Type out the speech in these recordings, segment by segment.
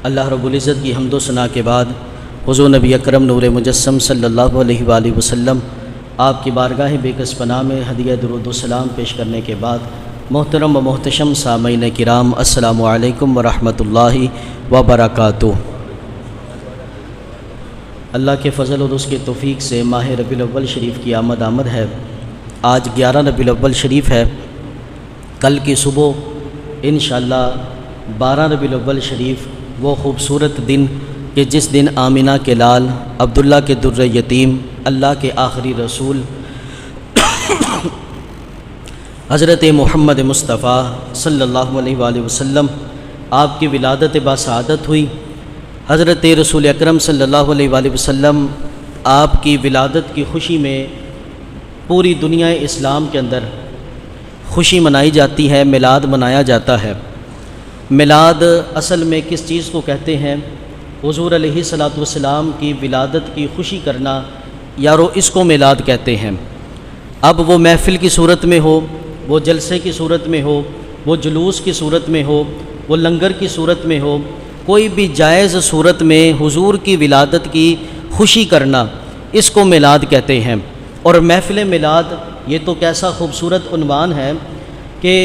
اللہ رب العزت کی حمد و ثنا کے بعد حضور نبی اکرم نور مجسم صلی اللہ علیہ وآلہ وسلم آپ کی بارگاہ بے کس پناہ میں ہدیہ درود و سلام پیش کرنے کے بعد محترم و محتشم سامعین کرام، السلام علیکم ورحمۃ اللہ وبرکاتہ۔ اللہ کے فضل اور اس کے توفیق سے ماہ ربیع الاول شریف کی آمد ہے۔ آج 11 ربیع الاول شریف ہے۔ کل کی صبح انشاءاللہ 12 ربیع الاول شریف وہ خوبصورت دن کہ جس دن آمینہ کے لال عبداللہ کے در یتیم اللہ کے آخری رسول حضرت محمد مصطفیٰ صلی اللہ علیہ وآلہ وسلم آپ کی ولادت باسعادت ہوئی۔ حضرت رسول اکرم صلی اللہ علیہ وآلہ وسلم آپ کی ولادت کی خوشی میں پوری دنیا اسلام کے اندر خوشی منائی جاتی ہے، میلاد منایا جاتا ہے۔ میلاد اصل میں کس چیز کو کہتے ہیں؟ حضور علیہ الصلوۃ والسلام کی ولادت کی خوشی کرنا، یارو اس کو میلاد کہتے ہیں۔ اب وہ محفل کی صورت میں ہو، وہ جلسے کی صورت میں ہو، وہ جلوس کی صورت میں ہو، وہ لنگر کی صورت میں ہو، کوئی بھی جائز صورت میں حضور کی ولادت کی خوشی کرنا، اس کو میلاد کہتے ہیں۔ اور محفل میلاد یہ تو کیسا خوبصورت عنوان ہے کہ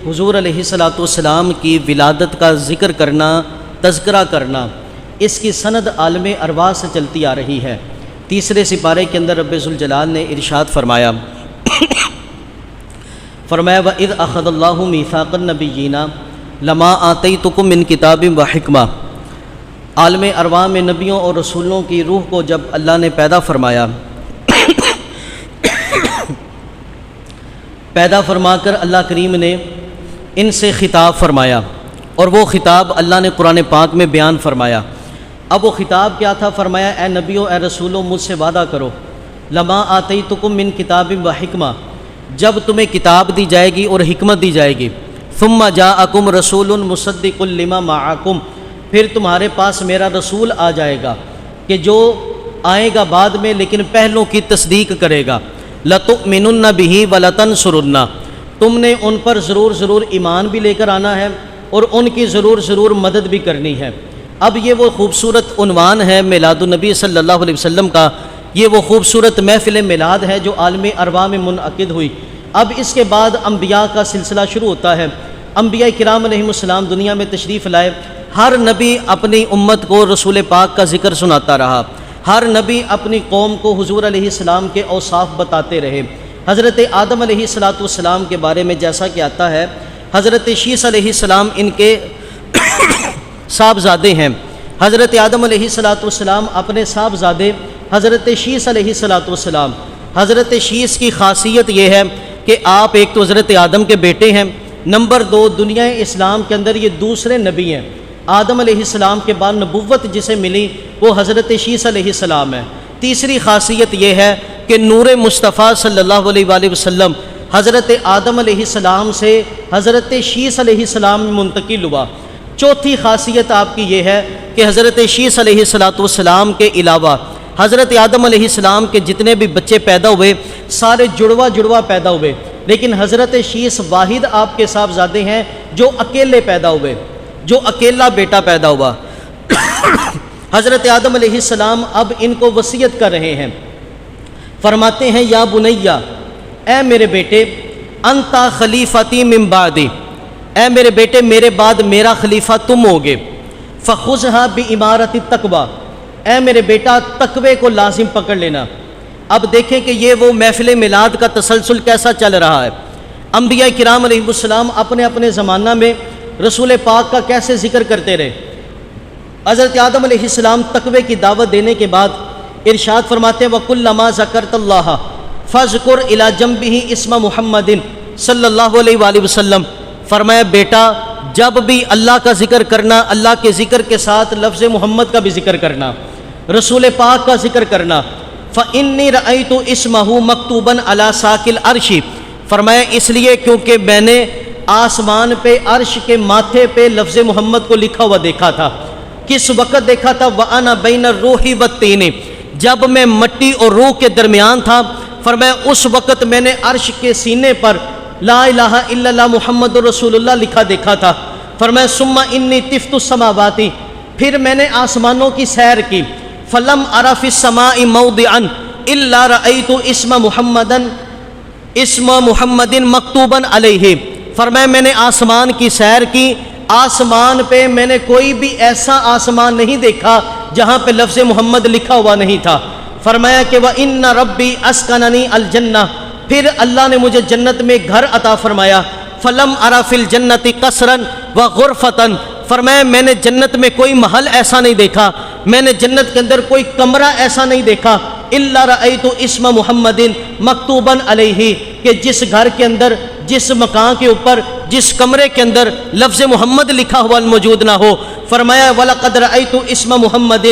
حضور علیہ الصلوۃ والسلام کی ولادت کا ذکر کرنا، تذکرہ کرنا، اس کی سند عالم ارواح سے چلتی آ رہی ہے۔ تیسرے سپارے کے اندر رب ذوالجلال نے ارشاد فرمایا وَإِذْ أَخَذَ اللَّهُ مِيثَاقَ النَّبِيِّينَ لَمَا آتَيْتُكُم مِّن كِتَابٍ وَحِكْمَةٍ۔ عالم ارواح میں نبیوں اور رسولوں کی روح کو جب اللہ نے پیدا فرمایا، پیدا فرما کر اللہ کریم نے ان سے خطاب فرمایا، اور وہ خطاب اللہ نے قرآن پاک میں بیان فرمایا۔ اب وہ خطاب کیا تھا؟ فرمایا اے نبیوں، اے رسولوں، مجھ سے وعدہ کرو، لما آتیتکم من کتاب و حکمہ، جب تمہیں کتاب دی جائے گی اور حکمت دی جائے گی، ثم جاءکم رسول مصدق لما معکم، پھر تمہارے پاس میرا رسول آ جائے گا کہ جو آئے گا بعد میں لیکن پہلوں کی تصدیق کرے گا، لتؤمنن بہ ولتنصرن، تم نے ان پر ضرور ایمان بھی لے کر آنا ہے اور ان کی ضرور مدد بھی کرنی ہے۔ اب یہ وہ خوبصورت عنوان ہے میلاد النبی صلی اللہ علیہ وسلم کا، یہ وہ خوبصورت محفل میلاد ہے جو عالم ارواح میں منعقد ہوئی۔ اب اس کے بعد انبیاء کا سلسلہ شروع ہوتا ہے۔ انبیاء کرام علیہم السلام دنیا میں تشریف لائے، ہر نبی اپنی امت کو رسول پاک کا ذکر سناتا رہا، ہر نبی اپنی قوم کو حضور علیہ السلام کے اوصاف بتاتے رہے۔ حضرت آدم علیہ الصلوۃ والسلام کے بارے میں جیسا کہ آتا ہے، حضرت شیس علیہ السلام ان کے صاحبزادے ہیں۔ حضرت آدم علیہ الصلوۃ والسلام اپنے صاحبزادے حضرت شیس علیہ الصلوۃ والسلام، حضرت شیس کی خاصیت یہ ہے کہ آپ ایک تو حضرت آدم کے بیٹے ہیں، نمبر 2 دنیا اسلام کے اندر یہ دوسرے نبی ہیں۔ آدم علیہ السلام کے بعد نبوت جسے ملی وہ حضرت شیس علیہ السلام ہے۔ تیسری خاصیت یہ ہے کہ نور مصطفیٰ صلی اللہ علیہ وآلہ وسلم حضرت آدم علیہ السلام سے حضرت شیس علیہ السلام میں منتقل ہوا۔ چوتھی خاصیت آپ کی یہ ہے کہ حضرت شیس علیہ السلام کے علاوہ حضرت آدم علیہ السلام کے جتنے بھی بچے پیدا ہوئے سارے جڑوا پیدا ہوئے، لیکن حضرت شیس واحد آپ کے صاحبزادے ہیں جو اکیلے پیدا ہوئے، جو اکیلا بیٹا پیدا ہوا۔ حضرت آدم علیہ السلام اب ان کو وصیت کر رہے ہیں، فرماتے ہیں یا بنیا، اے میرے بیٹے، انتا خلیفتی من بعدی، اے میرے بیٹے میرے بعد میرا خلیفہ تم ہوگے، فخذھا بعمارۃ التقویٰ، اے میرے بیٹا تقوی کو لازم پکڑ لینا۔ اب دیکھیں کہ یہ وہ محفل میلاد کا تسلسل کیسا چل رہا ہے۔ انبیاء کرام علیہ السلام اپنے اپنے زمانہ میں رسول پاک کا کیسے ذکر کرتے رہے۔ حضرت آدم علیہ السلام تقوی کی دعوت دینے کے بعد ارشاد فرماتے ہیں وَكُلَّمَا ذَكَرْتَ اللَّهَ فَاذْكُرْ إِلَى جَنبِهِ اسْمَ محمد صلی اللہ علیہ وآلہ وسلم، فرمایا بیٹا جب بھی اللہ کا ذکر کرنا، اللہ کے ذکر کے ساتھ لفظ محمد کا بھی ذکر کرنا، رسول پاک کا ذکر کرنا۔ فَإِنِّي رَأَيْتُ اسْمَهُ مَكْتُوبًا عَلَى سَاقِ الْعَرْشِ، فرمایا اس لیے کیونکہ میں نے آسمان پہ عرش کے ماتھے پہ لفظ محمد کو لکھا ہوا دیکھا تھا۔ کس وقت دیکھا تھا؟ وَأَنَا بَيْنَ الرُّوحِ وَالطِّينِ، جب میں مٹی اور روح کے درمیان تھا، فرمایا اس وقت میں نے عرش کے سینے پر لا الہ الا اللہ محمد رسول اللہ لکھا دیکھا تھا۔ فرمایا ثم انی طفت السماوات، پھر میں نے آسمانوں کی سیر کی، فلم ارى في السماء موضعا الا رأيت اسم محمد مکتوبا علیہ۔ فرمایا میں نے آسمان کی سیر کی، آسمان پہ میں نے کوئی بھی ایسا آسمان نہیں دیکھا جہاں پہ لفظ محمد لکھا ہوا نہیں تھا۔ فرمایا کہ وَإِنَّ رَبِّي أَسْكَنَنِي الْجَنَّةَ، پھر اللہ نے مجھے جنت میں گھر عطا فرمایا، فَلَمْ أَرَ فِي الْجَنَّةِ قَصْرًا وَغُرْفَةً، فرمایا میں نے جنت میں کوئی محل ایسا نہیں دیکھا، میں نے جنت کے اندر کوئی کمرہ ایسا نہیں دیکھا، إِلَّا رَأَيْتُ اسم محمد مکتوبا علیہ، کہ جس گھر کے اندر، جس مکان کے اوپر، جس کمرے کے اندر لفظ محمد لکھا ہوا موجود نہ ہو۔ فرمایا وَلَقَدْ رَأَيْتُ اسم محمد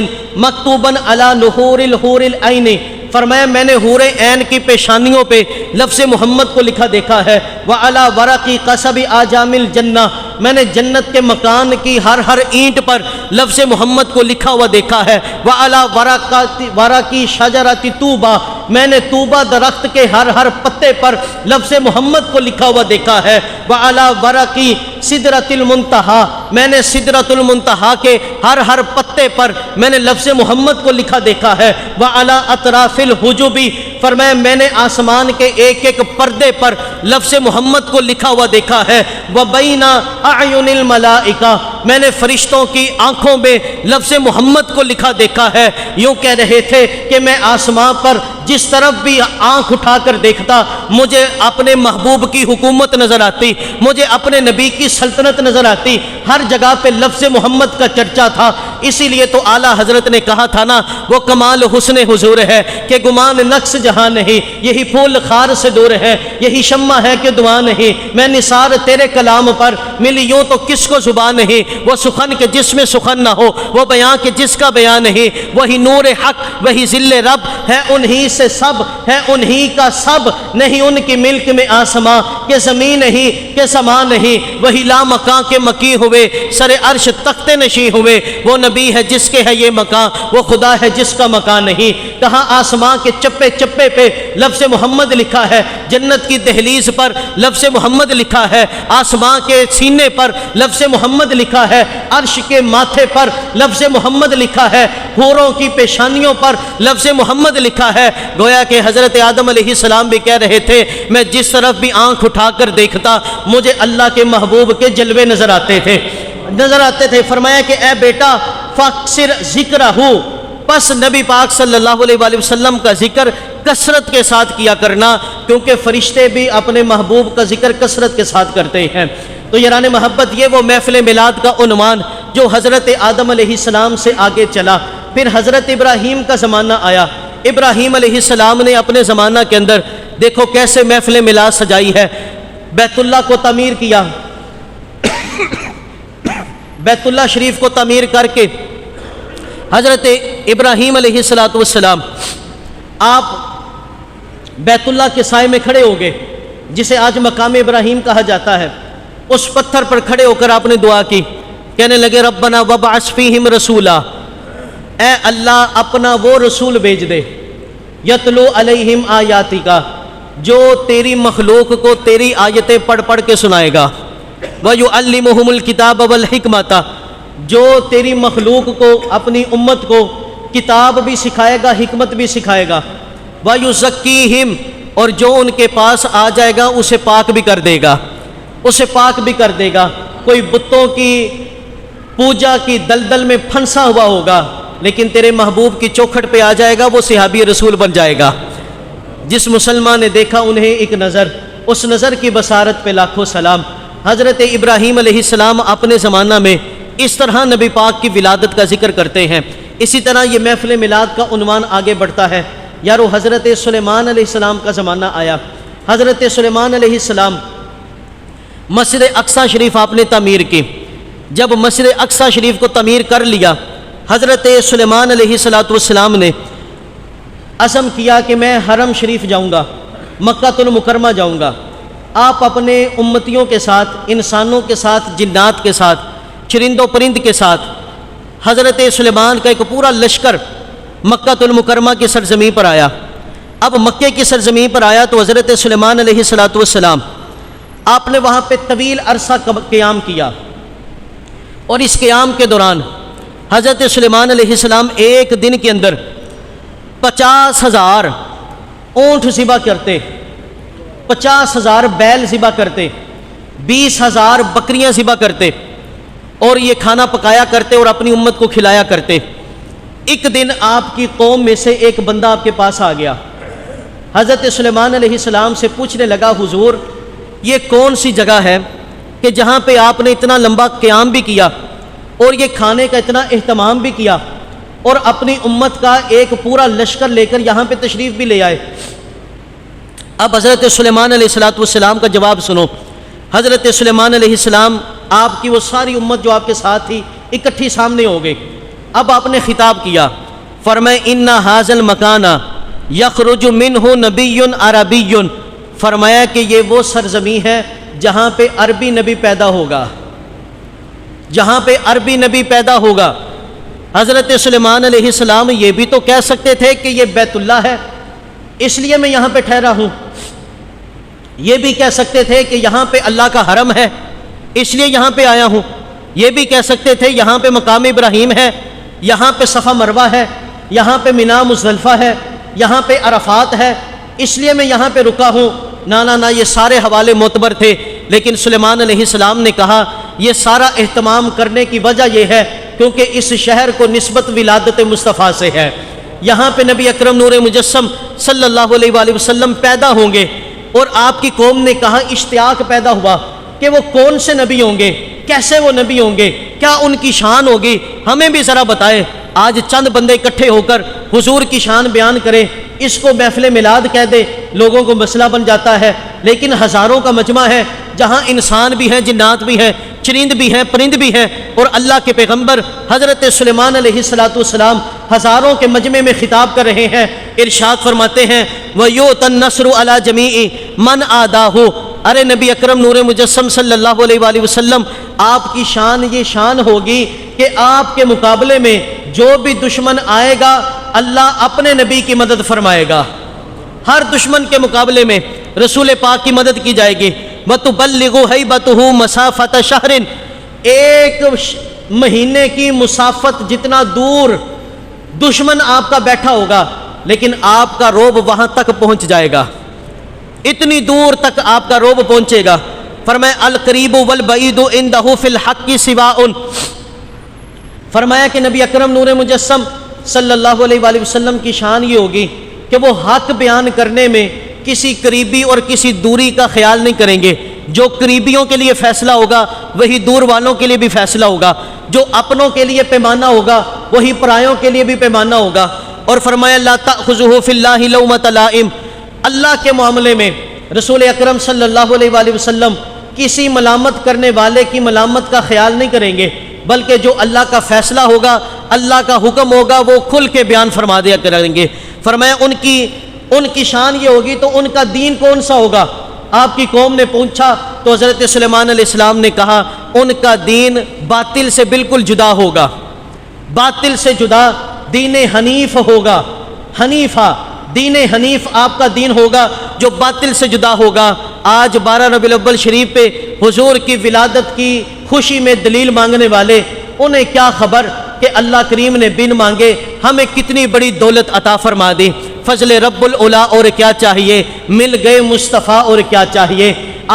مکتوبا علی نحور الحور العین، فرمایا میں نے حور عین کی پیشانیوں پہ لفظ محمد کو لکھا دیکھا ہے، وَعَلَى وَرَقِ قَصَبِ آجام الجنہ، میں نے جنت کے مکان کی ہر اینٹ پر لفظ محمد کو لکھا ہوا دیکھا ہے، وَعَلَى وَرَقِ شَجَرَةِ طُوبَى، میں نے طوبہ درخت کے ہر پتے پر لفظ محمد کو لکھا ہوا دیکھا ہے، وَعَلَى وَرَقِ سِدْرَةِ الْمُنْتَہَى، میں نے سدرۃ المنتہا کے ہر پتے پر میں نے لفظ محمد کو لکھا دیکھا ہے، وَعَلَى أَطْرَافِ الْحُجُبِ، فرمایا میں نے آسمان کے ایک پردے پر لفظ محمد کو لکھا ہوا دیکھا ہے، وَبَيْنَ أَعْيُنِ الْمَلَائِكَةِ، میں نے فرشتوں کی آنکھوں میں لفظ محمد کو لکھا دیکھا ہے۔ یوں کہہ رہے تھے کہ میں آسمان پر جس طرف بھی آنکھ اٹھا کر دیکھتا مجھے اپنے محبوب کی حکومت نظر آتی، مجھے اپنے نبی کی سلطنت نظر آتی، ہر جگہ پہ لفظ محمد کا چرچا تھا۔ اسی لیے تو اعلیٰ حضرت نے کہا تھا نا، وہ کمال حسن حضور ہے کہ گمان نقص جہاں نہیں، یہی پھول خار سے دور ہے، یہی شمع ہے کہ دعا نہیں، میں نثار تیرے کلام پر ملی یوں تو کس کو زبان نہیں، وہ سخن کے جس میں سخن نہ ہو، وہ بیان کے جس کا بیان نہیں، وہی نور حق وہی ذل رب ہے، انہی سے سب ہے انہی کا سب، نہیں ان کی ملک میں آسماں کہ زمین نہیں کہ سما نہیں، وہی لا مکان کے مکی ہوئے سر عرش تخت نشیں ہوئے، وہ نبی ہے جس کے ہے یہ مکان، وہ خدا ہے جس کا مکان نہیں۔ کہاں آسمان کے چپے چپے پہ لفظ محمد لکھا ہے، جنت کی دہلیز پر لفظ محمد لکھا ہے، آسمان کے سینے پر لفظ محمد لکھا ہے، عرش کے ماتھے پر لفظ محمد لکھا ہے، حوروں کی پیشانیوں پر لفظ محمد لکھا ہے۔ گویا کہ حضرت آدم علیہ السلام بھی کہہ رہے تھے میں جس طرف بھی آنکھ اٹھا کر دیکھتا مجھے اللہ کے محبوب کے جلوے نظر آتے تھے۔ فرمایا کہ اے بیٹا فاکثر ذکرہ، پس نبی پاک صلی اللہ علیہ وآلہ وسلم کا ذکر کثرت کے ساتھ کیا کرنا، کیونکہ فرشتے بھی اپنے محبوب کا ذکر کثرت کے ساتھ کرتے ہیں۔ تو یاران محبت، یہ وہ محفل میلاد کا عنوان جو حضرت آدم علیہ السلام سے آگے چلا، پھر حضرت ابراہیم کا زمانہ آیا۔ ابراہیم علیہ السلام نے اپنے زمانہ کے اندر دیکھو کیسے محفل میلاد سجائی ہے، بیت اللہ کو تعمیر کیا، بیت اللہ شریف کو تعمیر کر کے حضرت ابراہیم علیہ السلام آپ بیت اللہ کے سائے میں کھڑے ہو گئے، جسے آج مقام ابراہیم کہا جاتا ہے۔ اس پتھر پر کھڑے ہو کر آپ نے دعا کی، کہنے لگے ربنا وابعث فیہم رسولا، اے اللہ اپنا وہ رسول بھیج دے، یتلو علیہم آیاتک، جو تیری مخلوق کو تیری آیتیں پڑھ پڑھ کے سنائے گا، وَيُعَلِّمُهُمُ الْكِتَابَ وَالْحِکْمَةَ، جو تیری مخلوق کو اپنی امت کو کتاب بھی سکھائے گا حکمت بھی سکھائے گا، وَيُزَكِّيهِمْ، اور جو ان کے پاس آ جائے گا اسے پاک بھی کر دے گا، اسے پاک بھی کر دے گا۔ کوئی بتوں کی پوجا کی دلدل میں پھنسا ہوا ہوگا لیکن تیرے محبوب کی چوکھٹ پہ آ جائے گا، وہ صحابی رسول بن جائے گا۔ جس مسلمان نے دیکھا انہیں ایک نظر، اس نظر کی بصارت پہ لاکھوں سلام۔ حضرت ابراہیم علیہ السلام اپنے زمانہ میں اس طرح نبی پاک کی ولادت کا ذکر کرتے ہیں۔ اسی طرح یہ محفل میلاد کا عنوان آگے بڑھتا ہے۔ یارو حضرت سلیمان علیہ السلام کا زمانہ آیا۔ حضرت سلیمان علیہ السلام مسجد اقصی شریف آپ نے تعمیر کی۔ جب مسجد اقصی شریف کو تعمیر کر لیا، حضرت سلیمان علیہ السلام نے عزم کیا کہ میں حرم شریف جاؤں گا، مکہ المکرمہ جاؤں گا۔ آپ اپنے امتیوں کے ساتھ، انسانوں کے ساتھ، جنات کے ساتھ، چرند و پرند کے ساتھ، حضرت سلیمان کا ایک پورا لشکر مکہ المکرمہ کی سرزمین پر آیا۔ اب مکے کی سرزمین پر آیا تو حضرت سلیمان علیہ السلام آپ نے وہاں پہ طویل عرصہ قیام کیا، اور اس قیام کے دوران حضرت سلیمان علیہ السلام ایک دن کے اندر 50,000 اونٹ ذبح کرتے، 50,000 بیل ذبح کرتے، 20,000 بکریاں ذبح کرتے اور یہ کھانا پکایا کرتے اور اپنی امت کو کھلایا کرتے۔ ایک دن آپ کی قوم میں سے ایک بندہ آپ کے پاس آ گیا، حضرت سلیمان علیہ السلام سے پوچھنے لگا، حضور یہ کون سی جگہ ہے کہ جہاں پہ آپ نے اتنا لمبا قیام بھی کیا اور یہ کھانے کا اتنا اہتمام بھی کیا اور اپنی امت کا ایک پورا لشکر لے کر یہاں پہ تشریف بھی لے آئے؟ اب حضرت سلیمان علیہ السلام کا جواب سنو۔ حضرت سلیمان علیہ السلام، آپ کی وہ ساری امت جو آپ کے ساتھ تھی اکٹھی سامنے ہو گئی۔ اب آپ نے خطاب کیا، فرمائے ان ھذا المکان یخرج منہ نبی عربی، فرمایا کہ یہ وہ سرزمین ہے جہاں پہ عربی نبی پیدا ہوگا، جہاں پہ عربی نبی پیدا ہوگا۔ حضرت سلیمان علیہ السلام یہ بھی تو کہہ سکتے تھے کہ یہ بیت اللہ ہے اس لیے میں یہاں پہ ٹھہرا ہوں، یہ بھی کہہ سکتے تھے کہ یہاں پہ اللہ کا حرم ہے اس لیے یہاں پہ آیا ہوں، یہ بھی کہہ سکتے تھے یہاں پہ مقام ابراہیم ہے، یہاں پہ صفا مروہ ہے، یہاں پہ مینا مزدلفہ ہے، یہاں پہ عرفات ہے اس لیے میں یہاں پہ رکا ہوں۔ نہ یہ سارے حوالے معتبر تھے، لیکن سلیمان علیہ السلام نے کہا یہ سارا اہتمام کرنے کی وجہ یہ ہے کیونکہ اس شہر کو نسبت ولادت مصطفیٰ سے ہے، یہاں پہ نبی اکرم نور مجسم صلی اللہ علیہ وآلہ وسلم پیدا ہوں گے۔ اور آپ کی قوم نے کہا، اشتیاق پیدا ہوا کہ وہ کون سے نبی ہوں گے، کیسے وہ نبی ہوں گے، کیا ان کی شان ہوگی، ہمیں بھی ذرا بتائے۔ آج چند بندے اکٹھے ہو کر حضور کی شان بیان کریں، اس کو محفل میلاد کہہ دے، لوگوں کو مسئلہ بن جاتا ہے، لیکن ہزاروں کا مجمع ہے جہاں انسان بھی ہیں، جنات بھی ہیں، چرند بھی ہیں، پرند بھی ہیں، اور اللہ کے پیغمبر حضرت سلیمان علیہ السلام ہزاروں کے مجمع میں خطاب کر رہے ہیں۔ ارشاد فرماتے ہیں وَيُؤْتَ النَّصْرُ عَلَىٰ جَمِيعِ مَنْ عَادَاهُ، ارے نبی اکرم نور مجسم صلی اللہ علیہ وآلہ وسلم، آپ کی شان یہ شان ہوگی کہ آپ کے مقابلے میں جو بھی دشمن آئے گا اللہ اپنے نبی کی مدد فرمائے گا، ہر دشمن کے مقابلے میں رسول پاک کی مدد کی جائے گی۔ وَتُبَلِّغُ هَيْبَتُهُ مَسَافَةَ شَهْرٍ، ایک مہینے کی مسافت جتنا دور دشمن آپ کا بیٹھا ہوگا لیکن آپ کا روب وہاں تک پہنچ جائے گا، اتنی دور تک آپ کا روب پہنچے گا۔ فرمایا القریب والبعید عنده فی الحق سواء، فرمایا کہ نبی اکرم نور مجسم صلی اللہ علیہ وآلہ وسلم کی شان یہ ہوگی کہ وہ حق بیان کرنے میں کسی قریبی اور کسی دوری کا خیال نہیں کریں گے، جو قریبیوں کے لیے فیصلہ ہوگا وہی دور والوں کے لیے بھی فیصلہ ہوگا، جو اپنوں کے لیے پیمانہ ہوگا وہی پرایوں کے لیے بھی پیمانہ ہوگا۔ اور فرمایا لا تأخذہ فی اللہ لومۃ لائم، اللہ کے معاملے میں رسول اکرم صلی اللہ علیہ وآلہ وسلم کسی ملامت کرنے والے کی ملامت کا خیال نہیں کریں گے، بلکہ جو اللہ کا فیصلہ ہوگا، اللہ کا حکم ہوگا، وہ کھل کے بیان فرما دیا کریں گے۔ فرمایا ان کی شان یہ ہوگی تو ان کا دین کون سا ہوگا؟ آپ کی قوم نے پوچھا تو حضرت سلیمان علیہ السلام نے کہا ان کا دین باطل سے بالکل جدا ہوگا، باطل سے جدا دین حنیف ہوگا، حنیفہ دین حنیف آپ کا دین ہوگا جو باطل سے جدا ہوگا۔ آج 12 ربیع الاول شریف پہ حضور کی ولادت کی خوشی میں دلیل مانگنے والے، انہیں کیا خبر کہ اللہ کریم نے بن مانگے ہمیں کتنی بڑی دولت عطا فرما دی، فضل رب العلا اور کیا چاہیے، مل گئے مصطفیٰ اور کیا چاہیے۔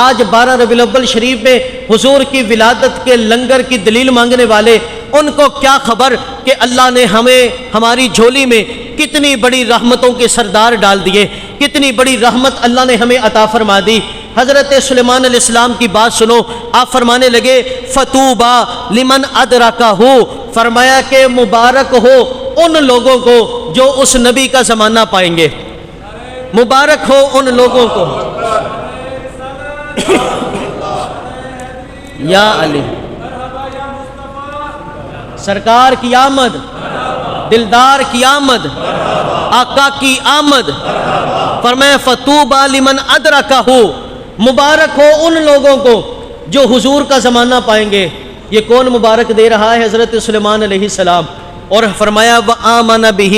آج 12 ربیع الاول شریف میں حضور کی ولادت کے لنگر کی دلیل مانگنے والے، ان کو کیا خبر کہ اللہ نے ہمیں ہماری جھولی میں کتنی بڑی رحمتوں کے سردار ڈال دیے، کتنی بڑی رحمت اللہ نے ہمیں عطا فرما دی۔ حضرت سلیمان علیہ السلام کی بات سنو، آپ فرمانے لگے فطوبا لمن ادرکہ، فرمایا کہ مبارک ہو ان لوگوں کو جو اس نبی کا زمانہ پائیں گے، مبارک ہو ان لوگوں کو۔ یا علی سرکار کی آمد، دلدار کی آمد، آقا کی آمد۔ فرمایا فطوبا لمن ادرکہ، مبارک ہو ان لوگوں کو جو حضور کا زمانہ پائیں گے۔ یہ کون مبارک دے رہا ہے؟ حضرت سلیمان علیہ السلام۔ اور فرمایا وآمن بہ،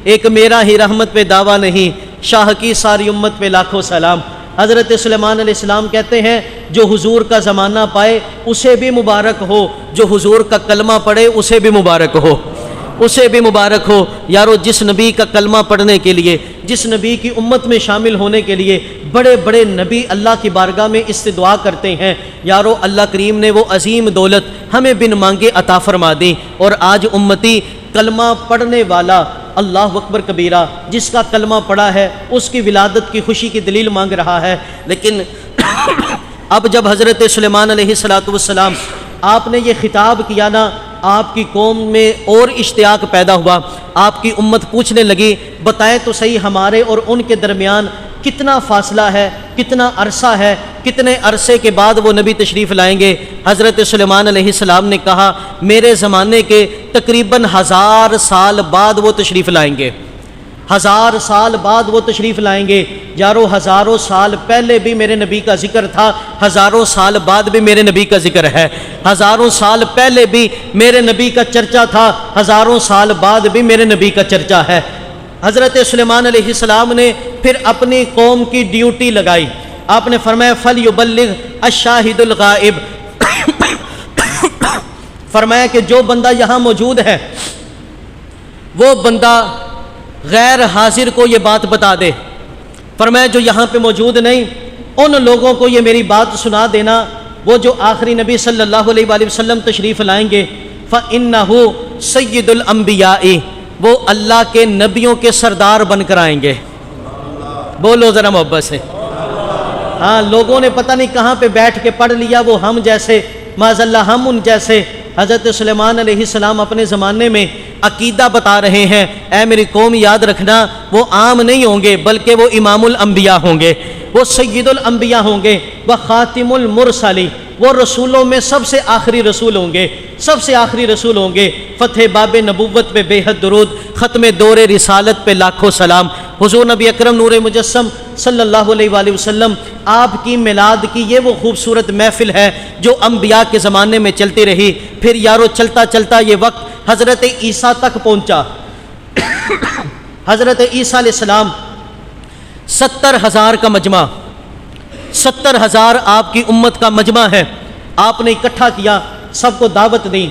ایک میرا ہی رحمت پہ دعویٰ نہیں، شاہ کی ساری امت پہ لاکھوں سلام۔ حضرت سلیمان علیہ السلام کہتے ہیں جو حضور کا زمانہ پائے اسے بھی مبارک ہو، جو حضور کا کلمہ پڑھے اسے بھی مبارک ہو، اسے بھی مبارک ہو۔ یارو جس نبی کا کلمہ پڑھنے کے لیے، جس نبی کی امت میں شامل ہونے کے لیے بڑے بڑے نبی اللہ کی بارگاہ میں استدعا کرتے ہیں، یارو اللہ کریم نے وہ عظیم دولت ہمیں بن مانگے عطا فرما دی، اور آج امتی کلمہ پڑھنے والا اللہ اکبر کبیرہ جس کا کلمہ پڑھا ہے اس کی ولادت کی خوشی کی دلیل مانگ رہا ہے۔ لیکن اب جب حضرت سلیمان علیہ السلام آپ نے یہ خطاب کیا نا، آپ کی قوم میں اور اشتیاق پیدا ہوا، آپ کی امت پوچھنے لگی بتائیں تو صحیح ہمارے اور ان کے درمیان کتنا فاصلہ ہے، کتنا عرصہ ہے، کتنے عرصے کے بعد وہ نبی تشریف لائیں گے؟ حضرت سلیمان علیہ السلام نے کہا میرے زمانے کے تقریباً 1000 سال بعد وہ تشریف لائیں گے، 1000 سال بعد وہ تشریف لائیں گے۔ یارو ہزاروں سال پہلے بھی میرے نبی کا ذکر تھا، ہزاروں سال بعد بھی میرے نبی کا ذکر ہے، ہزاروں سال پہلے بھی میرے نبی کا چرچا تھا، ہزاروں سال بعد بھی میرے نبی کا چرچا ہے۔ حضرت سلیمان علیہ السلام نے پھر اپنی قوم کی ڈیوٹی لگائی، آپ نے فرمایا فَلْيُبَلِّغْ الشَّاهِدُ الْغَائِبُ، فرمایا کہ جو بندہ یہاں موجود ہے وہ بندہ غیر حاضر کو یہ بات بتا دے۔ فرمایا جو یہاں پہ موجود نہیں ان لوگوں کو یہ میری بات سنا دینا، وہ جو آخری نبی صلی اللہ علیہ وآلہ وسلم تشریف لائیں گے فَإِنَّهُ سَيِّدُ الْأَنبِيَاءِ، وہ اللہ کے نبیوں کے سردار بن کر آئیں گے۔ بولو ذرا محبت سے۔ ہاں لوگوں نے پتہ نہیں کہاں پہ بیٹھ کے پڑھ لیا وہ ہم جیسے، معاذ اللہ ہم ان جیسے۔ حضرت سلیمان علیہ السلام اپنے زمانے میں عقیدہ بتا رہے ہیں، اے میری قوم یاد رکھنا وہ عام نہیں ہوں گے بلکہ وہ امام الانبیاء ہوں گے، وہ سید الانبیاء ہوں گے، وہ خاتم المرسلی، وہ رسولوں میں سب سے آخری رسول ہوں گے، سب سے آخری رسول ہوں گے۔ فتح باب نبوت پہ بے حد درود، ختم دور رسالت پہ لاکھوں سلام۔ حضور نبی اکرم نور مجسم صلی اللہ علیہ وآلہ وسلم آپ کی میلاد کی یہ وہ خوبصورت محفل ہے جو انبیاء کے زمانے میں چلتی رہی۔ پھر یارو چلتا چلتا یہ وقت حضرت عیسیٰ تک پہنچا۔ حضرت عیسیٰ علیہ السلام 70,000 کا مجمع، 70,000 آپ کی امت کا مجمع ہے، آپ نے اکٹھا کیا، سب کو دعوت دی۔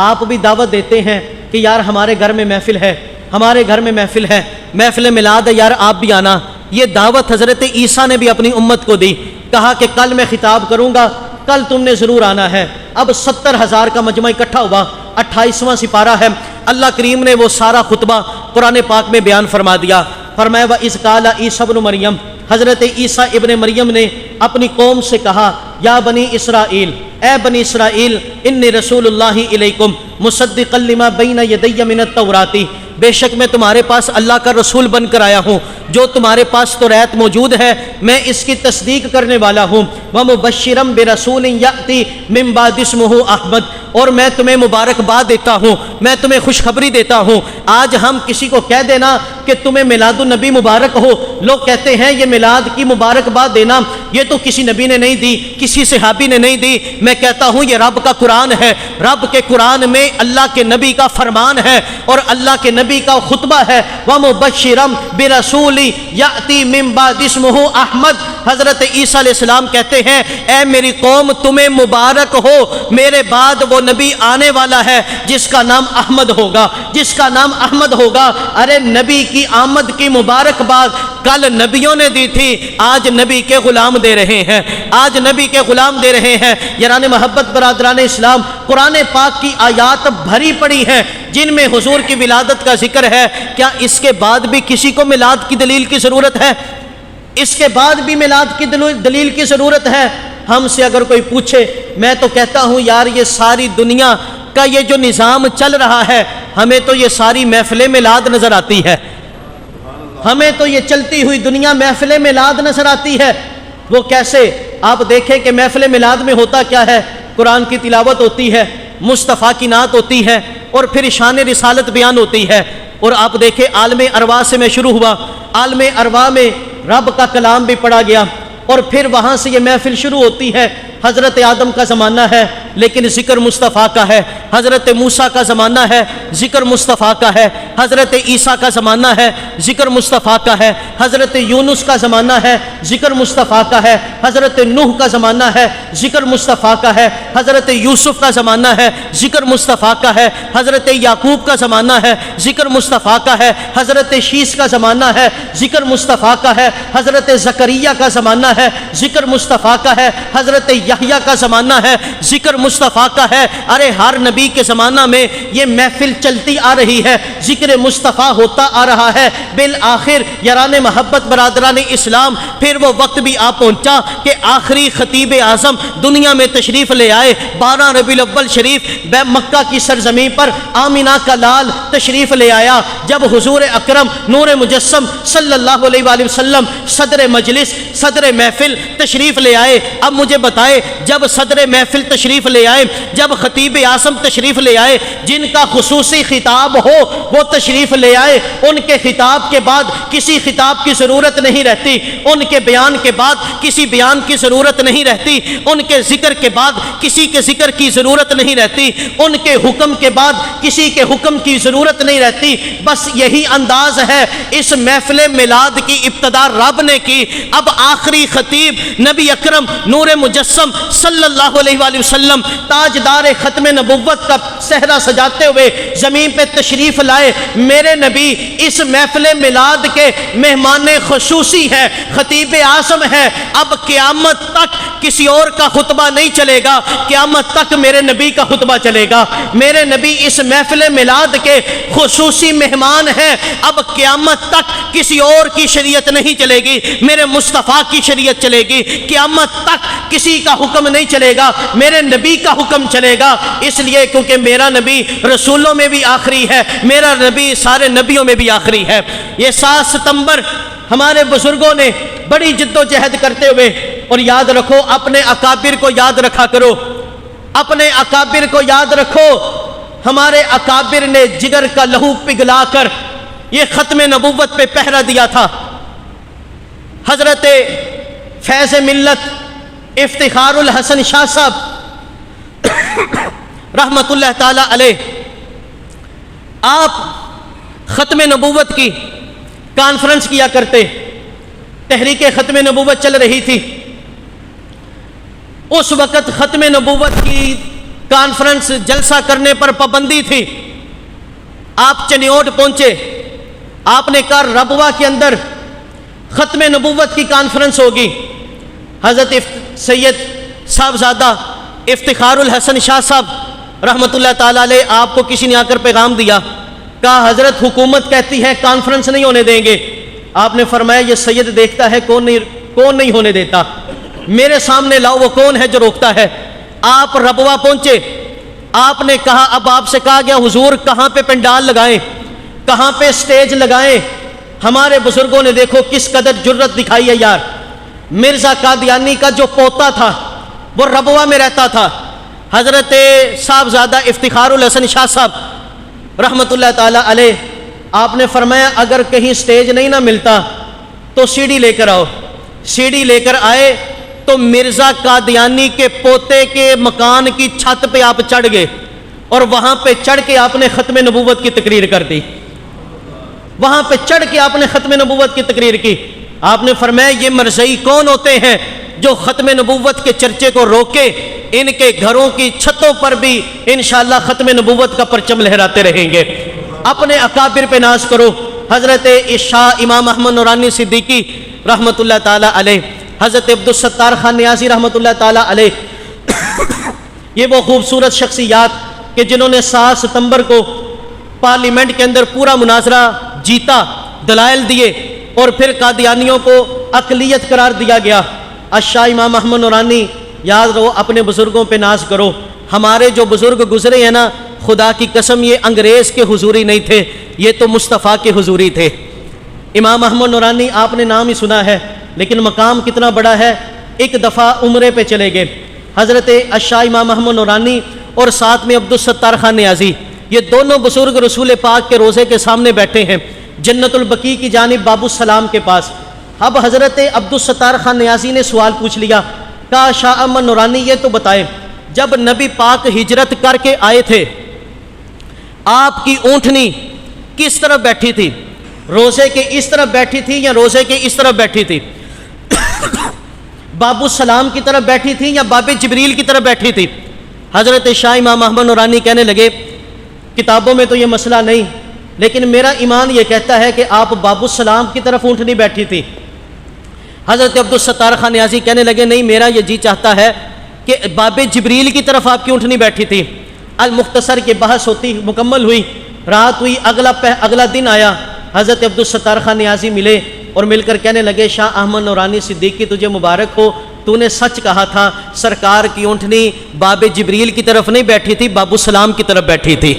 آپ بھی دعوت دیتے ہیں کہ یار ہمارے گھر میں محفل ہے، ہمارے گھر میں محفل ہے، محفل میلاد ہے، یار آپ بھی آنا۔ یہ دعوت حضرت عیسیٰ نے بھی اپنی امت کو دی، کہا کہ کل میں خطاب کروں گا، کل تم نے ضرور آنا ہے۔ اب 70,000 کا مجمع اکٹھا ہوا، 28واں سپارہ ہے، اللہ کریم نے وہ سارا خطبہ قرآن پاک میں بیان فرما دیا۔ فرمایا وَإِذْ قَالَ عِيسَىٰ ابْنُ مریم، حضرت عیسیٰ ابن مریم نے اپنی قوم سے کہا یا بنی اسرائیل، اے بنی اسرائیل، انی رسول اللہ الیکم مصدقا لما بین یدی من التوراۃ، بے شک میں تمہارے پاس اللہ کا رسول بن کر آیا ہوں، جو تمہارے پاس توریت موجود ہے میں اس کی تصدیق کرنے والا ہوں۔ ومبشرا برسول یأتی من بعد اسمہ احمد، اور میں تمہیں مبارکباد دیتا ہوں، میں تمہیں خوشخبری دیتا ہوں۔ آج ہم کسی کو کہہ دینا کہ تمہیں میلاد النبی مبارک ہو، لوگ کہتے ہیں یہ میلاد کی مبارکباد دینا یہ تو کسی نبی نے نہیں دی، کسی صحابی نے نہیں دی۔ میں کہتا ہوں یہ رب کا قرآن ہے، رب کے قرآن میں اللہ کے نبی کا فرمان ہے اور اللہ کے نبی کا خطبہ ہے۔ وَمُبَشِّرًا بِرَسُولٍ يَأْتِي مِن بَعْدِ اسْمُهُ احمد، حضرت عیسیٰ علیہ السلام کہتے ہیں اے میری قوم تمہیں مبارک ہو، میرے بعد وہ نبی آنے والا ہے جس کا نام احمد ہوگا، جس کا نام احمد ہوگا۔ ارے نبی کی آمد کی مبارکباد کل نبیوں نے دی تھی، آج نبی کے غلام دے رہے ہیں، آج نبی کے غلام دے رہے ہیں۔ یاران محبت برادران اسلام، قرآن پاک کی آیات بھری پڑی ہیں جن میں حضور کی ولادت کا ذکر ہے۔ کیا اس کے بعد بھی کسی کو میلاد کی دلیل کی ضرورت ہے؟ اس کے بعد بھی میلاد کی دلیل کی ضرورت ہے؟ ہم سے اگر کوئی پوچھے، میں تو کہتا ہوں یار یہ ساری دنیا کا یہ جو نظام چل رہا ہے ہمیں تو یہ ساری محفل میلاد نظر آتی ہے، ہمیں تو یہ چلتی ہوئی دنیا محفل میلاد نظر آتی ہے۔ وہ کیسے؟ آپ دیکھیں کہ محفل میلاد میں ہوتا کیا ہے، قرآن کی تلاوت ہوتی ہے، مصطفیٰ کی نعت ہوتی ہے اور پھر شان رسالت بیان ہوتی ہے۔ اور آپ دیکھیں عالم ارواح سے میں شروع ہوا، عالم ارواح میں رب کا کلام بھی پڑھا گیا اور پھر وہاں سے یہ محفل شروع ہوتی ہے۔ حضرت آدم کا زمانہ ہے لیکن ذکر مصطفیٰ کا ہے، حضرت موسیٰ کا زمانہ ہے ذکر مصطفیٰ کا ہے، حضرت عیسیٰ کا زمانہ ہے ذکر مصطفیٰ کا ہے، حضرت یونس کا زمانہ ہے ذکر مصطفیٰ کا ہے، حضرت نوح کا زمانہ ہے ذکر مصطفیٰ کا ہے، حضرت یوسف کا زمانہ ہے ذکر مصطفیٰ کا ہے، حضرت یعقوب کا زمانہ ہے ذکر مصطفیٰ کا ہے، حضرت شیس کا زمانہ ہے ذکر مصطفیٰ کا ہے، حضرت زکریا کا زمانہ ہے ذکر مصطفیٰ کا ہے، حضرت یحییٰ کا زمانہ ہے ذکر مصطفیٰ کا ہے۔ ارے ہر نبی کے زمانہ میں یہ محفل چلتی آ رہی ہے، ذکر مصطفیٰ ہوتا آ رہا ہے۔ بالآخر یاران محبت برادران اسلام، پھر وہ وقت بھی آ پہنچا کہ آخری خطیب اعظم دنیا میں تشریف لے آئے۔ 12 ربیع الاول شریف مکہ کی سرزمین پر آمینہ کا لال تشریف لے آیا، جب حضور اکرم نور مجسم صلی اللہ علیہ وآلہ وسلم صدر مجلس صدر محفل تشریف لے آئے۔ اب مجھے بتائے، جب صدر محفل تشریف لے آئے، جب خطیب اعظم تشریف لے آئے، جن کا خصوصی خطاب ہو وہ تشریف لے آئے، ان کے خطاب کے بعد کسی خطاب کی ضرورت نہیں رہتی، ان کے بیان کے بعد کسی بیان کی ضرورت نہیں رہتی، ان کے ذکر کے بعد کسی کے ذکر کی ضرورت نہیں رہتی، ان کے حکم کے بعد کسی کے حکم کی ضرورت نہیں رہتی۔ بس یہی انداز ہے اس محفل میلاد کی ابتدا رب نے کی۔ اب آخری خطیب نبی اکرم نور مجسم صلی اللہ علیہ وآلہ وسلم تاجدار ختم نبوت کا صحرا سجاتے ہوئے زمین پہ تشریف لائے۔ میرے نبی اس محفل میلاد کے مہمان خصوصی ہے، خطیب اعظم ہے۔ اب قیامت تک کسی اور کا خطبہ نہیں چلے گا، قیامت تک میرے نبی کا خطبہ چلے گا۔ میرے نبی اس محفل میلاد کے خصوصی مہمان ہیں۔ اب قیامت تک کسی اور کی شریعت نہیں چلے گی، میرے مصطفیٰ کی شریعت چلے گی۔ قیامت تک کسی کا حکم نہیں چلے گا، میرے نبی کا حکم چلے گا۔ اس لیے کیونکہ میرا نبی رسولوں میں بھی آخری ہے، میرا نبی سارے نبیوں میں بھی آخری ہے۔ یہ 7 ستمبر ہمارے بزرگوں نے بڑی جد و جہد کرتے ہوئے، اور یاد رکھو اپنے اکابر کو یاد رکھا کرو، اپنے اکابر کو یاد رکھو۔ ہمارے اکابر نے جگر کا لہو پگھلا کر یہ ختم نبوت پہ پہرا دیا تھا۔ حضرت فیض ملت افتخار الحسن شاہ صاحب رحمت اللہ تعالی علیہ، آپ ختم نبوت کی کانفرنس کیا کرتے، تحریک ختم نبوت چل رہی تھی۔ اس وقت ختم نبوت کی کانفرنس جلسہ کرنے پر پابندی تھی۔ آپ چنیوٹ پہنچے، آپ نے کہا ربوہ کے اندر ختم نبوت کی کانفرنس ہوگی۔ حضرت سید صاحبزادہ افتخار الحسن شاہ صاحب رحمت اللہ تعالیٰ علیہ، آپ کو کسی نے آ کر پیغام دیا، کہا حضرت حکومت کہتی ہے کانفرنس نہیں ہونے دیں گے۔ آپ نے فرمایا یہ سید دیکھتا ہے کون نہیں ہونے دیتا، میرے سامنے لاؤ وہ کون ہے جو روکتا ہے۔ آپ ربوہ پہنچے، آپ نے کہا، اب آپ سے کہا گیا حضور کہاں پہ پنڈال لگائیں، کہاں پہ سٹیج لگائیں۔ ہمارے بزرگوں نے دیکھو کس قدر جرت دکھائی ہے یار۔ مرزا قادیانی کا جو پوتا تھا وہ ربوہ میں رہتا تھا، حضرت صاحبزادہ افتخار الحسن شاہ صاحب رحمت اللہ تعالیٰ علیہ، آپ نے فرمایا اگر کہیں سٹیج نہیں نہ ملتا تو سیڑھی لے کر آؤ۔ سیڑھی لے کر آئے تو مرزا قادیانی کے پوتے کے مکان کی چھت پہ آپ چڑھ گئے، اور وہاں پہ چڑھ کے آپ نے ختم نبوت کی تقریر کر دی۔ وہاں پہ چڑھ کے آپ نے ختم نبوت کی تقریر کی۔ آپ نے فرمایا یہ مرزائی کون ہوتے ہیں جو ختم نبوت کے چرچے کو روکے، ان کے گھروں کی چھتوں پر بھی انشاءاللہ ختم نبوت کا پرچم لہراتے رہیں گے۔ اپنے اکابر پہ ناز کرو۔ حضرت شاہ امام احمد نورانی صدیقی رحمت اللہ تعالیٰ علیہ، حضرت عبدالستار خان نیازی رحمت اللہ تعالیٰ علیہ، یہ وہ خوبصورت شخصیات کہ جنہوں نے 7 ستمبر کو پارلیمنٹ کے اندر پورا مناظرہ جیتا، دلائل دیے، اور پھر قادیانیوں کو اقلیت قرار دیا گیا۔ شاہ امام احمد نورانی، یاد رہو اپنے بزرگوں پہ ناز کرو۔ ہمارے جو بزرگ گزرے ہیں نا، خدا کی قسم یہ انگریز کے حضوری نہیں تھے، یہ تو مصطفیٰ کے حضوری تھے۔ امام احمد نورانی آپ نے نام ہی سنا ہے، لیکن مقام کتنا بڑا ہے۔ ایک دفعہ عمرے پہ چلے گئے حضرت شاہ امام احمد نورانی اور ساتھ میں عبدالستار خان نیازی، یہ دونوں بزرگ رسول پاک کے روضے کے سامنے بیٹھے ہیں جنت البقیع کی جانب باب السلام کے پاس۔ اب حضرت عبدالستار خان نیازی نے سوال پوچھ لیا، کہا شاہ احمد نورانی یہ تو بتائیں جب نبی پاک ہجرت کر کے آئے تھے آپ کی اونٹنی کس طرف بیٹھی تھی؟ روزے کے اس طرف بیٹھی تھی یا روزے کے اس طرف بیٹھی تھی؟ باب السلام کی طرف بیٹھی تھی یا باب جبریل کی طرف بیٹھی تھی؟ حضرت شاہ امام احمد نورانی کہنے لگے کتابوں میں تو یہ مسئلہ نہیں، لیکن میرا ایمان یہ کہتا ہے کہ آپ باب السلام کی طرف اونٹنی بیٹھی تھی۔ حضرت عبدالستار خان نیازی کہنے لگے نہیں، میرا یہ جی چاہتا ہے کہ باب جبریل کی طرف آپ کی اونٹنی بیٹھی تھی۔ المختصر کی بحث ہوتی مکمل ہوئی، رات ہوئی، اگلا دن آیا، حضرت عبدالستار خان نیازی ملے اور مل کر کہنے لگے شاہ احمد نورانی صدیقی تجھے مبارک ہو، تو نے سچ کہا تھا، سرکار کی اونٹنی باب جبریل کی طرف نہیں بیٹھی تھی، باب السلام کی طرف بیٹھی تھی۔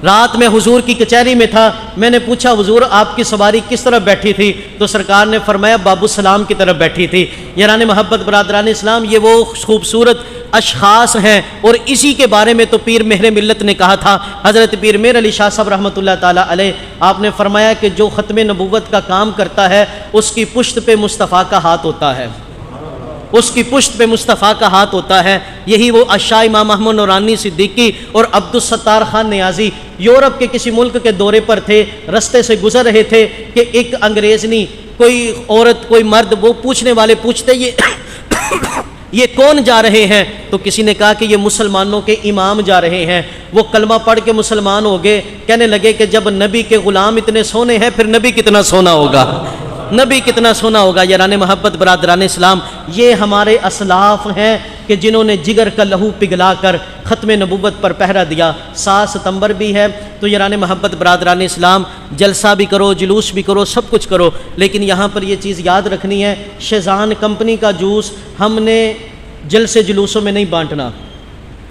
رات میں حضور کی کچہری میں تھا، میں نے پوچھا حضور آپ کی سواری کس طرف بیٹھی تھی؟ تو سرکار نے فرمایا باب السلام کی طرف بیٹھی تھی۔ یاران محبت برادران اسلام، یہ وہ خوبصورت اشخاص ہیں، اور اسی کے بارے میں تو پیر مہر ملت نے کہا تھا، حضرت پیر مہر علی شاہ صاحب رحمۃ اللہ تعالیٰ علیہ، آپ نے فرمایا کہ جو ختم نبوت کا کام کرتا ہے اس کی پشت پہ مصطفیٰ کا ہاتھ ہوتا ہے، اس کی پشت پہ مصطفیٰ کا ہاتھ ہوتا ہے۔ یہی وہ شاہ امام احمد نورانی صدیقی اور عبدالستار خان نیازی یورپ کے کسی ملک کے دورے پر تھے، رستے سے گزر رہے تھے کہ ایک انگریزنی، کوئی عورت کوئی مرد، وہ پوچھنے والے پوچھتے یہ کون جا رہے ہیں؟ تو کسی نے کہا کہ یہ مسلمانوں کے امام جا رہے ہیں۔ وہ کلمہ پڑھ کے مسلمان ہو گئے، کہنے لگے کہ جب نبی کے غلام اتنے سونے ہیں پھر نبی کتنا سونا ہوگا، نبی کتنا سونا ہوگا۔ یاران محبت برادران اسلام، یہ ہمارے اسلاف ہیں کہ جنہوں نے جگر کا لہو پگھلا کر ختم نبوت پر پہرا دیا۔ 7 ستمبر بھی ہے تو یاران محبت برادران اسلام، جلسہ بھی کرو، جلوس بھی کرو، سب کچھ کرو، لیکن یہاں پر یہ چیز یاد رکھنی ہے، شیزان کمپنی کا جوس ہم نے جلسے جلوسوں میں نہیں بانٹنا،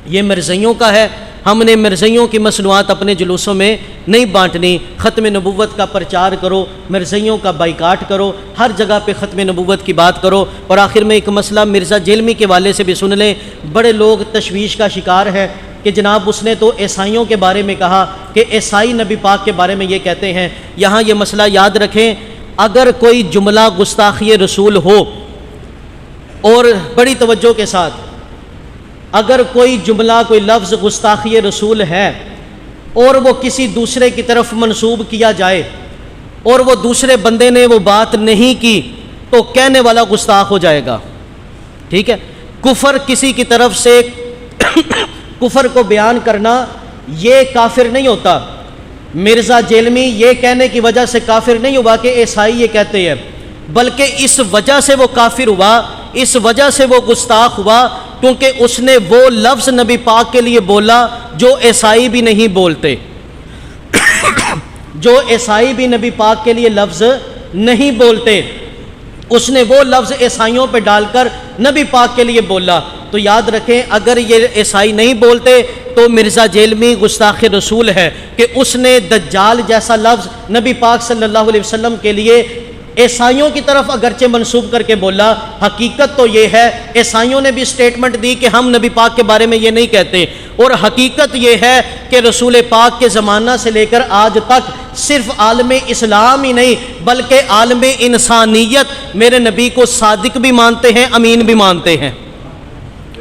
یہ مرزائیوں کا ہے، ہم نے مرزائیوں کی مصنوعات اپنے جلوسوں میں نہیں بانٹنی۔ ختم نبوت کا پرچار کرو، مرزائیوں کا بائیکاٹ کرو، ہر جگہ پہ ختم نبوت کی بات کرو۔ اور آخر میں ایک مسئلہ مرزا جیلمی کے والے سے بھی سن لیں، بڑے لوگ تشویش کا شکار ہے کہ جناب اس نے تو عیسائیوں کے بارے میں کہا کہ عیسائی نبی پاک کے بارے میں یہ کہتے ہیں۔ یہاں یہ مسئلہ یاد رکھیں، اگر کوئی جملہ گستاخی رسول ہو، اور بڑی توجہ کے ساتھ، اگر کوئی جملہ کوئی لفظ گستاخی رسول ہے اور وہ کسی دوسرے کی طرف منسوب کیا جائے اور وہ دوسرے بندے نے وہ بات نہیں کی تو کہنے والا گستاخ ہو جائے گا، ٹھیک ہے۔ کفر کسی کی طرف سے کفر کو بیان کرنا یہ کافر نہیں ہوتا۔ مرزا جیلمی یہ کہنے کی وجہ سے کافر نہیں ہوا کہ عیسائی یہ کہتے ہیں، بلکہ اس وجہ سے وہ کافر ہوا، اس وجہ سے وہ گستاخ ہوا کیونکہ اس نے وہ لفظ نبی پاک کے لیے بولا جو عیسائی بھی نہیں بولتے، جو عیسائی بھی نبی پاک کے لیے لفظ نہیں بولتے، اس نے وہ لفظ عیسائیوں پہ ڈال کر نبی پاک کے لیے بولا۔ تو یاد رکھیں، اگر یہ عیسائی نہیں بولتے تو مرزا جیلمی گستاخ رسول ہے کہ اس نے دجال جیسا لفظ نبی پاک صلی اللہ علیہ وسلم کے لیے عیسائیوں کی طرف اگرچہ منسوب کر کے بولا، حقیقت تو یہ ہے عیسائیوں نے بھی سٹیٹمنٹ دی کہ ہم نبی پاک کے بارے میں یہ نہیں کہتے، اور حقیقت یہ ہے کہ رسول پاک کے زمانہ سے لے کر آج تک صرف عالم اسلام ہی نہیں بلکہ عالم انسانیت میرے نبی کو صادق بھی مانتے ہیں، امین بھی مانتے ہیں۔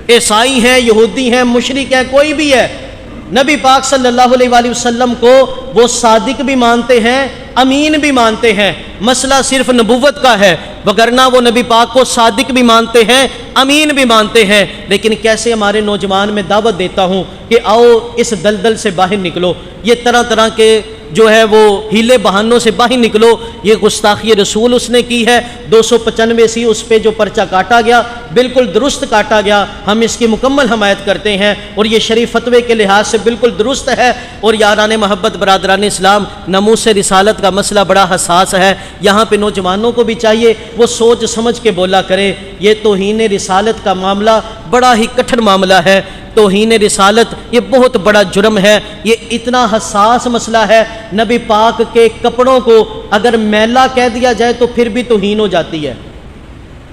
عیسائی ہیں، یہودی ہیں، مشرک ہیں، کوئی بھی ہے، نبی پاک صلی اللہ علیہ وآلہ وسلم کو وہ صادق بھی مانتے ہیں، امین بھی مانتے ہیں۔ مسئلہ صرف نبوت کا ہے، وگرنہ وہ نبی پاک کو صادق بھی مانتے ہیں، امین بھی مانتے ہیں۔ لیکن کیسے ہمارے نوجوان میں دعوت دیتا ہوں کہ آؤ اس دلدل سے باہر نکلو، یہ طرح طرح کے جو ہے وہ ہیلے بہانوں سے باہر نکلو۔ یہ گستاخی رسول اس نے کی ہے، 295 سی اس پہ جو پرچہ کاٹا گیا بالکل درست کاٹا گیا، ہم اس کی مکمل حمایت کرتے ہیں اور یہ شریف فتوے کے لحاظ سے بالکل درست ہے۔ اور یاران محبت برادران اسلام، ناموس رسالت کا مسئلہ بڑا حساس ہے، یہاں پہ نوجوانوں کو بھی چاہیے وہ سوچ سمجھ کے بولا کرے۔ یہ توہین رسالت کا معاملہ بڑا ہی کٹھن معاملہ ہے، توہین رسالت یہ بہت بڑا جرم ہے، یہ اتنا حساس مسئلہ ہے۔ نبی پاک کے کپڑوں کو اگر میلا کہہ دیا جائے تو پھر بھی توہین ہو جاتی ہے،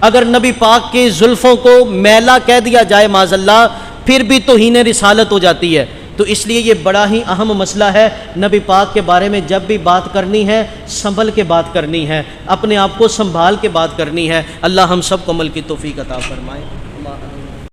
اگر نبی پاک کی زلفوں کو میلا کہہ دیا جائے معاذ اللہ پھر بھی توہین رسالت ہو جاتی ہے۔ تو اس لیے یہ بڑا ہی اہم مسئلہ ہے، نبی پاک کے بارے میں جب بھی بات کرنی ہے سنبھل کے بات کرنی ہے، اپنے آپ کو سنبھال کے بات کرنی ہے۔ اللہ ہم سب کو عمل کی توفیق عطا فرمائے۔